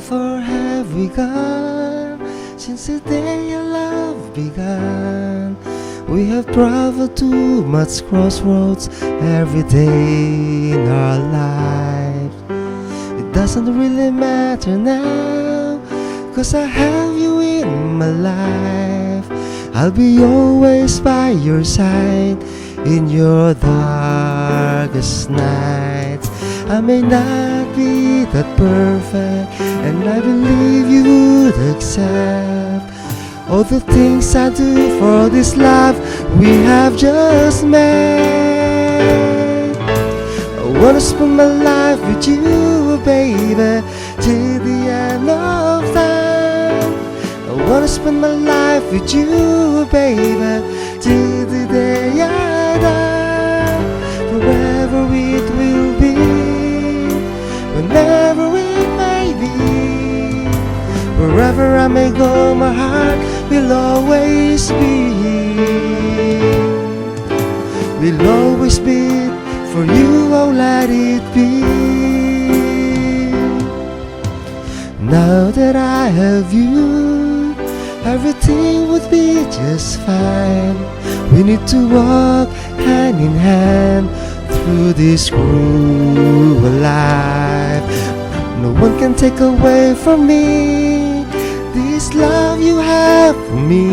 far have we gone since the day our love began? We have traveled too much crossroads every day in our life. It doesn't really matter now, 'cause I have you in my life. I'll be always by your side in your darkest nights. I may not be that perfect, and I believe you would accept all the things I do for this life we have just met. I wanna spend my life with you, baby, till the end of time. I wanna spend my life with you, baby, till the day I die. Forever it will be, whenever it may be. Wherever I may go, my heart will always beat. Will always beat for you, oh let it be. Now that I have you, everything would be just fine. We need to walk hand in hand through this cruel life. No one can take away from me this love you have for me.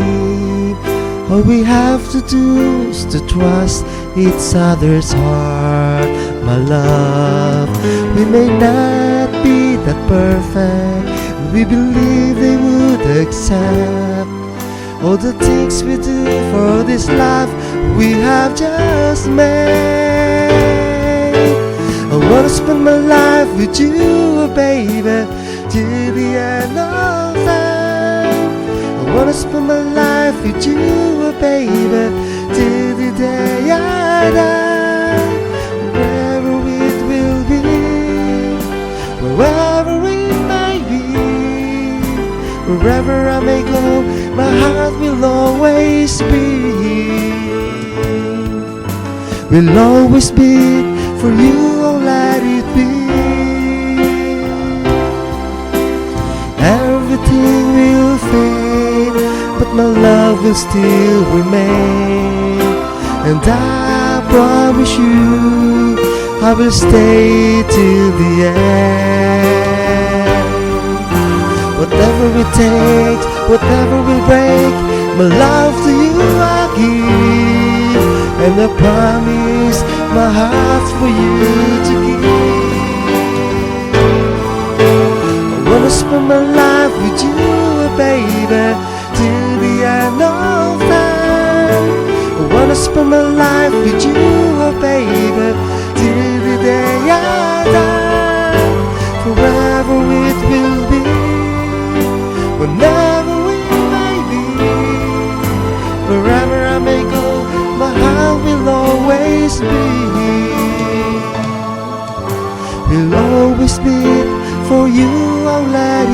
All we have to do is to trust each other's heart, my love. We may not be that perfect, we believe they would accept all the things we do for this life we have just made. I wanna spend my life with you, baby, till the end of time. I wanna spend my life with you, baby, till the day I die. Wherever it will be, wherever it may be, wherever I may go, my heart will always beat. Will always beat for you, oh let it be. Everything will fade, but my love will still remain. And I promise you, I will stay till the end. Whatever it takes, whatever will break, my love to you I give. And I promise my heart's for you to give. I wanna spend my life with you, baby, till the end of time. I wanna spend my life with you, baby, till the day I die. Forever it will be, whenever it may be. Wherever I may go, my heart will always beat. Will always beat for you, oh let